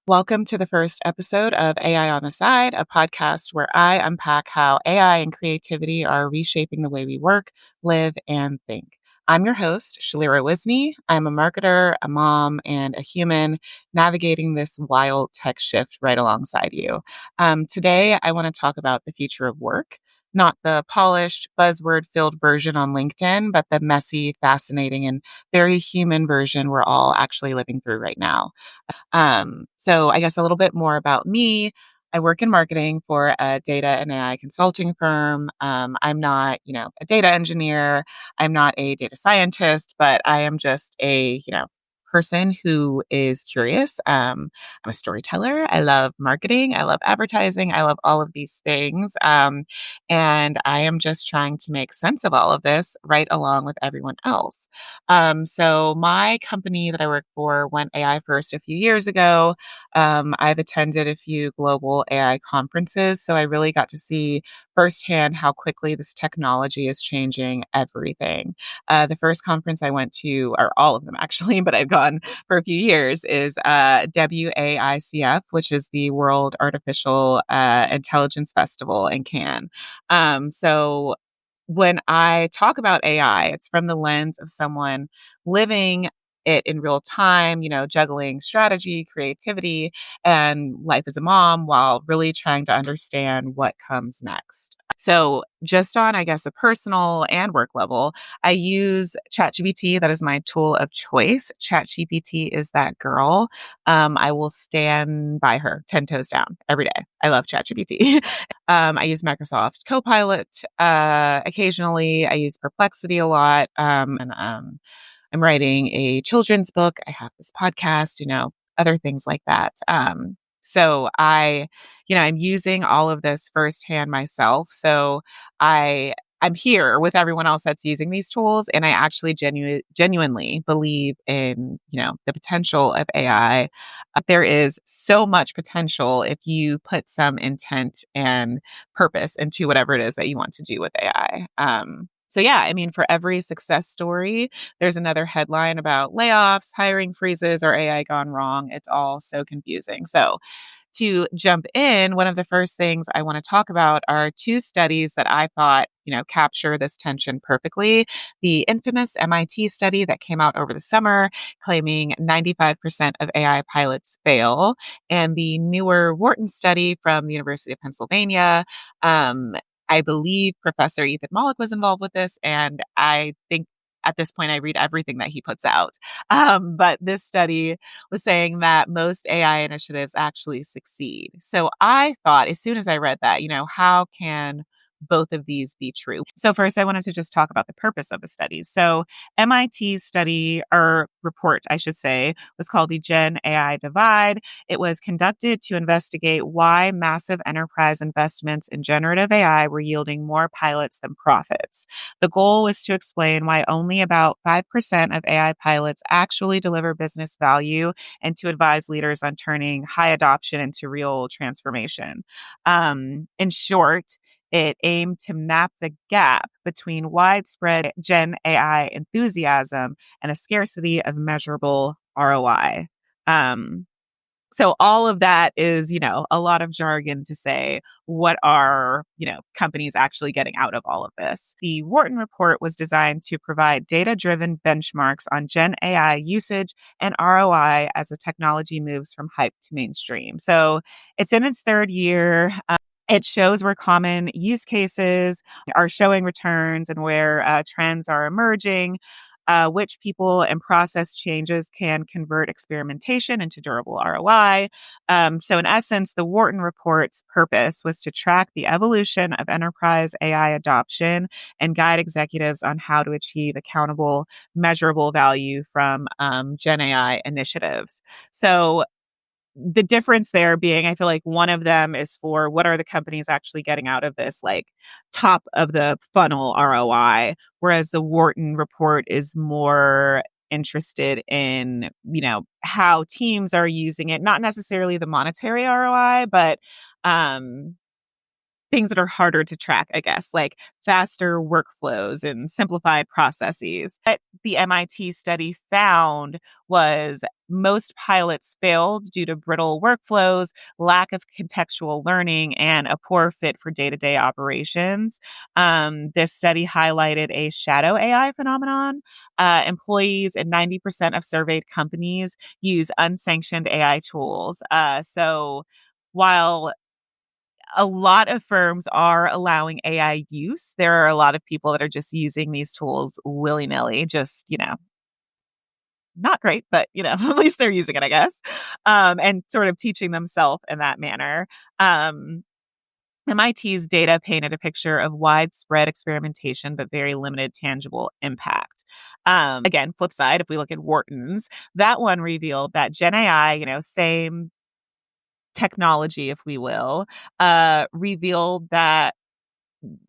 Welcome to the first episode of AI on the Side, a podcast where I unpack how AI and creativity are reshaping the way we work, live, and think. I'm your host, Shalirrah Wisney. I'm a marketer, a mom, and a human navigating this wild tech shift right alongside you. Today, I want to talk about the future of work, not the polished, buzzword-filled version on LinkedIn, but the messy, fascinating, and very human version we're all actually living through right now. So I guess a little bit more about me. I work in marketing for a data and AI consulting firm. I'm not, a data engineer. I'm not a data scientist, but I am just a, person who is curious. I'm a storyteller. I love marketing. I love advertising. I love all of these things. And I am just trying to make sense of all of this right along with everyone else. So my company that I work for went AI first a few years ago. I've attended a few global AI conferences, so I really got to see firsthand how quickly this technology is changing everything. The first conference I went to, or all of them actually, but I've gone for a few years, is WAICF, which is the World Artificial Intelligence Festival in Cannes. So when I talk about AI, it's from the lens of someone living it in real time, juggling strategy, creativity, and life as a mom while really trying to understand what comes next. So just on, I guess, a personal and work level, I use ChatGPT. That is my tool of choice. ChatGPT is that girl. I will stand by her 10 toes down every day. I love ChatGPT. I use Microsoft Copilot occasionally. I use Perplexity a lot. I'm writing a children's book. I have this podcast, other things like that. So I'm using all of this firsthand myself. So I'm here with everyone else that's using these tools, and I actually genuinely believe in, the potential of AI. There is so much potential if you put some intent and purpose into whatever it is that you want to do with AI. So yeah, I mean, for every success story, there's another headline about layoffs, hiring freezes, or AI gone wrong. It's all so confusing. So to jump in, one of the first things I want to talk about are two studies that I thought, capture this tension perfectly. The infamous MIT study that came out over the summer claiming 95% of AI pilots fail, and the newer Wharton study from the University of Pennsylvania. I believe Professor Ethan Mollick was involved with this, and I think at this point I read everything that he puts out. But this study was saying that most AI initiatives actually succeed. So I thought, as soon as I read that, how can both of these be true? So first, I wanted to just talk about the purpose of the studies. So MIT's study, or report, I should say, was called the GenAI Divide. It was conducted to investigate why massive enterprise investments in generative AI were yielding more pilots than profits. The goal was to explain why only about 5% of AI pilots actually deliver business value, and to advise leaders on turning high adoption into real transformation. In short, it aimed to map the gap between widespread Gen AI enthusiasm and the scarcity of measurable ROI. So all of that is, a lot of jargon to say, what are, companies actually getting out of all of this? The Wharton report was designed to provide data-driven benchmarks on Gen AI usage and ROI as the technology moves from hype to mainstream. So it's in its third year. It shows where common use cases are showing returns and where trends are emerging, which people and process changes can convert experimentation into durable ROI. So in essence, the Wharton report's purpose was to track the evolution of enterprise AI adoption and guide executives on how to achieve accountable, measurable value from Gen AI initiatives. So the difference there being, I feel like one of them is for what are the companies actually getting out of this, like top of the funnel ROI, whereas the Wharton report is more interested in, how teams are using it, not necessarily the monetary ROI, but things that are harder to track, I guess, like faster workflows and simplified processes. What the MIT study found was most pilots failed due to brittle workflows, lack of contextual learning, and a poor fit for day-to-day operations. This study highlighted a shadow AI phenomenon. Employees in 90% of surveyed companies use unsanctioned AI tools. So while a lot of firms are allowing AI use, there are a lot of people that are just using these tools willy-nilly, just, not great, but, at least they're using it, I guess, and sort of teaching themselves in that manner. Um, MIT's data painted a picture of widespread experimentation, but very limited tangible impact. Again, flip side, if we look at Wharton's, that one revealed that Gen AI, same technology, if we will, revealed that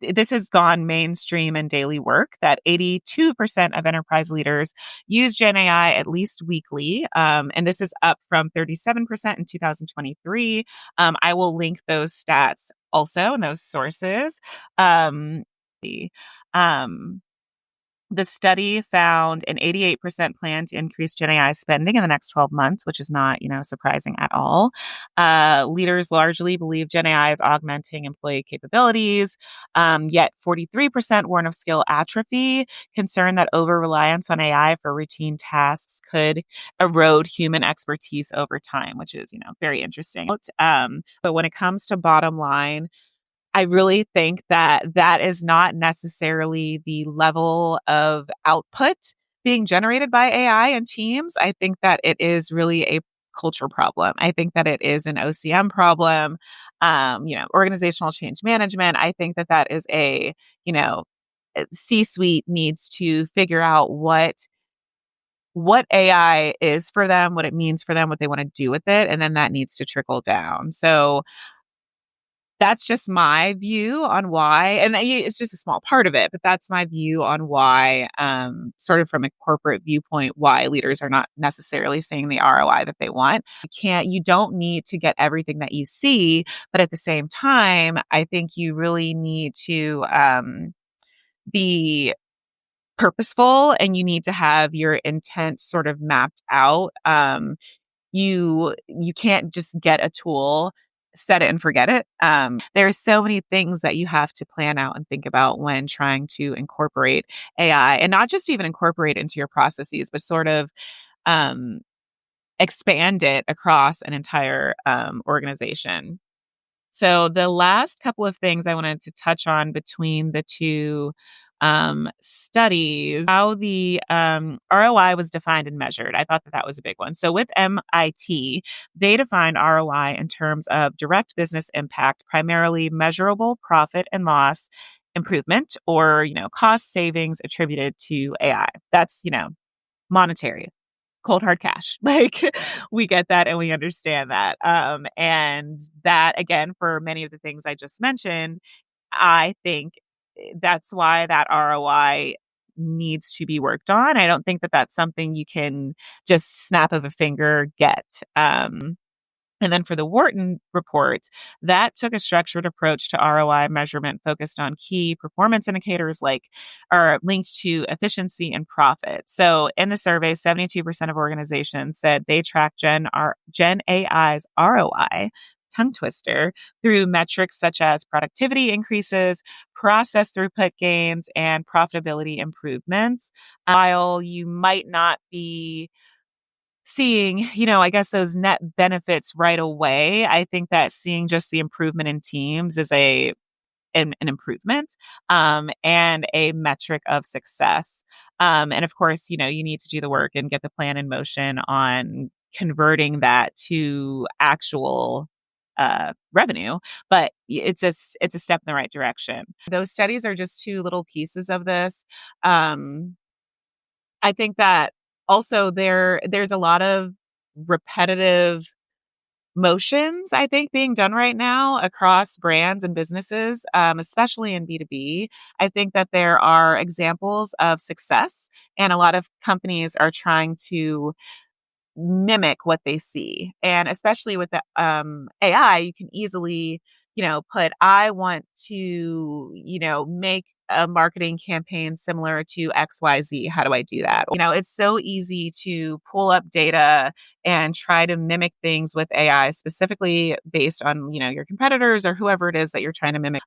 this has gone mainstream in daily work, that 82% of enterprise leaders use Gen AI at least weekly. And this is up from 37% in 2023. I will link those stats also and those sources. The um, the study found an 88% plan to increase Gen AI spending in the next 12 months, which is not, surprising at all. Leaders largely believe Gen AI is augmenting employee capabilities, yet 43% warn of skill atrophy, concerned that over-reliance on AI for routine tasks could erode human expertise over time, which is, very interesting. But when it comes to bottom line, I really think that that is not necessarily the level of output being generated by AI and teams. I think that it is really a culture problem. I think that it is an OCM problem, organizational change management. I think that that is C-suite needs to figure out what AI is for them, what it means for them, what they want to do with it, and then that needs to trickle down. So that's just my view on why, and it's just a small part of it, but that's my view on why, sort of from a corporate viewpoint, why leaders are not necessarily seeing the ROI that they want. You don't need to get everything that you see, but at the same time, I think you really need to be purposeful and you need to have your intent sort of mapped out. You can't just get a tool, set it and forget it. There are so many things that you have to plan out and think about when trying to incorporate AI, and not just even incorporate it into your processes, but sort of um, expand it across an entire organization. So the last couple of things I wanted to touch on between the two studies, how the ROI was defined and measured. I thought that that was a big one. So with MIT, they defined ROI in terms of direct business impact, primarily measurable profit and loss improvement, or cost savings attributed to AI. That's monetary, cold hard cash. Like, we get that and we understand that. And that, again, for many of the things I just mentioned, I think that's why that ROI needs to be worked on. I don't think that that's something you can just snap of a finger get. And then for the Wharton report, that took a structured approach to ROI measurement focused on key performance indicators like are linked to efficiency and profit. So in the survey, 72% of organizations said they track Gen AI's ROI, tongue twister, through metrics such as productivity increases, process throughput gains, and profitability improvements. While you might not be seeing, I guess those net benefits right away, I think that seeing just the improvement in teams is an improvement, and a metric of success. And of course, you need to do the work and get the plan in motion on converting that to actual revenue, but it's a step in the right direction. Those studies are just two little pieces of this. I think that also there's a lot of repetitive motions, I think, being done right now across brands and businesses, especially in B2B. I think that there are examples of success, and a lot of companies are trying to mimic what they see. And especially with the AI, you can easily put, I want to, make a marketing campaign similar to XYZ. How do I do that? It's so easy to pull up data and try to mimic things with AI, specifically based on, your competitors or whoever it is that you're trying to mimic.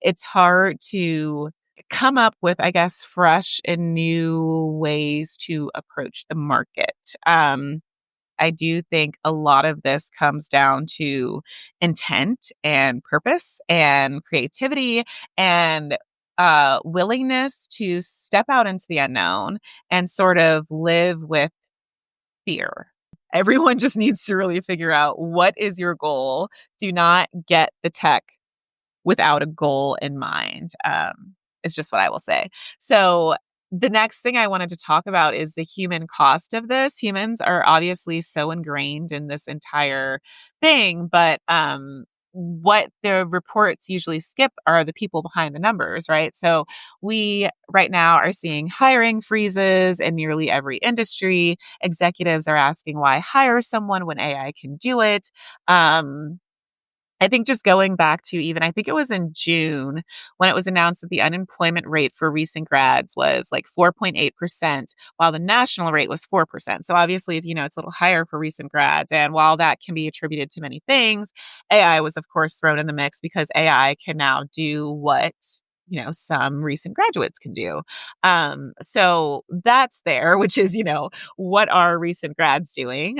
It's hard to come up with, I guess, fresh and new ways to approach the market. I do think a lot of this comes down to intent and purpose and creativity and willingness to step out into the unknown and sort of live with fear. Everyone just needs to really figure out, what is your goal? Do not get the tech without a goal in mind. Is just what I will say. So the next thing I wanted to talk about is the human cost of this. Humans are obviously so ingrained in this entire thing, but what the reports usually skip are the people behind the numbers, right? So we right now are seeing hiring freezes in nearly every industry. Executives are asking, why hire someone when AI can do it? I think just going back to, even, I think it was in June when it was announced that the unemployment rate for recent grads was like 4.8%, while the national rate was 4%. So obviously, it's a little higher for recent grads. And while that can be attributed to many things, AI was, of course, thrown in the mix because AI can now do what some recent graduates can do. So that's there, which is, what are recent grads doing?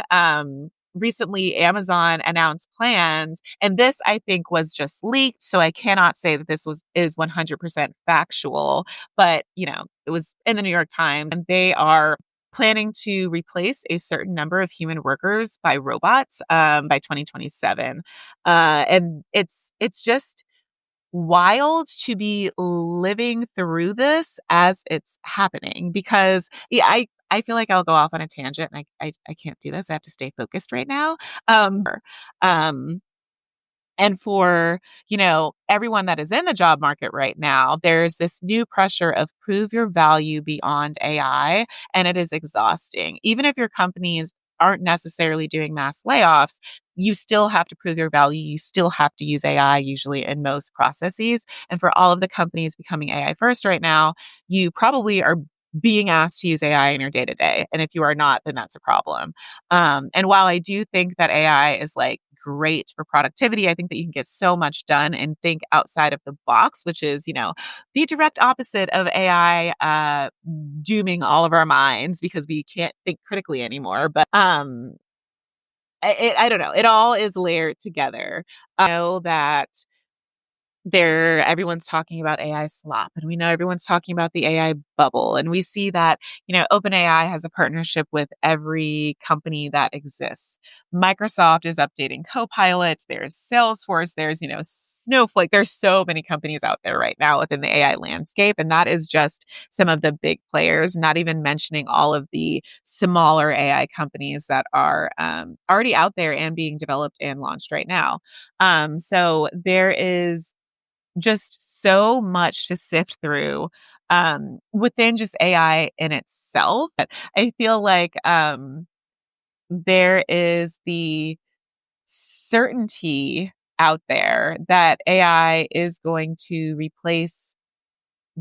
Recently, Amazon announced plans, and this, I think, was just leaked, so I cannot say that this is 100% factual, but it was in the New York Times, and they are planning to replace a certain number of human workers by robots by 2027. And it's just wild to be living through this as it's happening, because I feel like I'll go off on a tangent, and I can't do this. I have to stay focused right now. Um, and for, everyone that is in the job market right now, there's this new pressure of prove your value beyond AI, and it is exhausting. Even if your companies aren't necessarily doing mass layoffs, you still have to prove your value. You still have to use AI usually in most processes. And for all of the companies becoming AI first right now, you probably are being asked to use AI in your day to day. And if you are not, then that's a problem. And while I do think that AI is like great for productivity, I think that you can get so much done and think outside of the box, which is, the direct opposite of AI dooming all of our minds because we can't think critically anymore. But I don't know. It all is layered together. I know that everyone's talking about AI slop, and we know everyone's talking about the AI bubble, and we see that OpenAI has a partnership with every company that exists. Microsoft is updating Copilot, there's Salesforce, there's Snowflake. There's so many companies out there right now within the AI landscape, and that is just some of the big players, not even mentioning all of the smaller AI companies that are already out there and being developed and launched right now. So there is just so much to sift through within just AI in itself. I feel like there is the certainty out there that AI is going to replace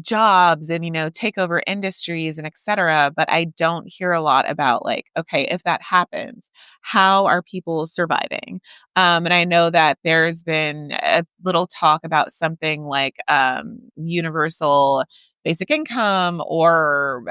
jobs and take over industries and et cetera, but I don't hear a lot about, like, okay, if that happens, how are people surviving? And I know that there's been a little talk about something like universal basic income or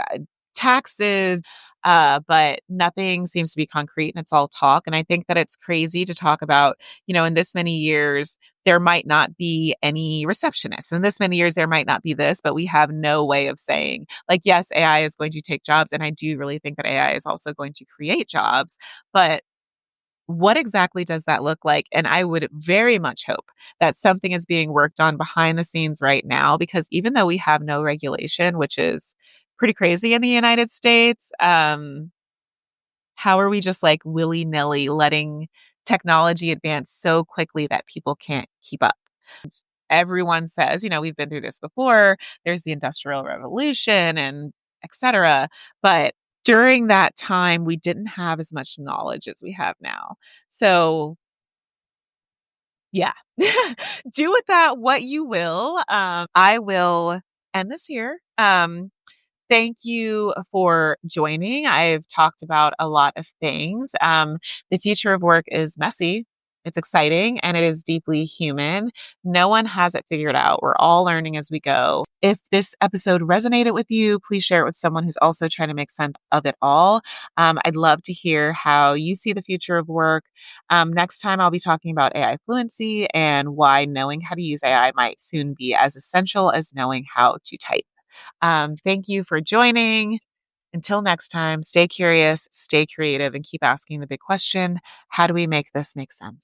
taxes, but nothing seems to be concrete, and it's all talk. And I think that it's crazy to talk about, in this many years there might not be any receptionists. In this many years, there might not be this, but we have no way of saying, like, yes, AI is going to take jobs. And I do really think that AI is also going to create jobs. But what exactly does that look like? And I would very much hope that something is being worked on behind the scenes right now, because even though we have no regulation, which is pretty crazy in the United States, how are we just like willy-nilly letting technology advance so quickly that people can't keep up? Everyone says, we've been through this before. There's the Industrial Revolution and et cetera. But during that time, we didn't have as much knowledge as we have now. So Yeah. Do with that what you will. I will end this here. Thank you for joining. I've talked about a lot of things. The future of work is messy, it's exciting, and it is deeply human. No one has it figured out. We're all learning as we go. If this episode resonated with you, please share it with someone who's also trying to make sense of it all. I'd love to hear how you see the future of work. Next time, I'll be talking about AI fluency and why knowing how to use AI might soon be as essential as knowing how to type. Thank you for joining. Until next time, stay curious, stay creative, and keep asking the big question: how do we make this make sense?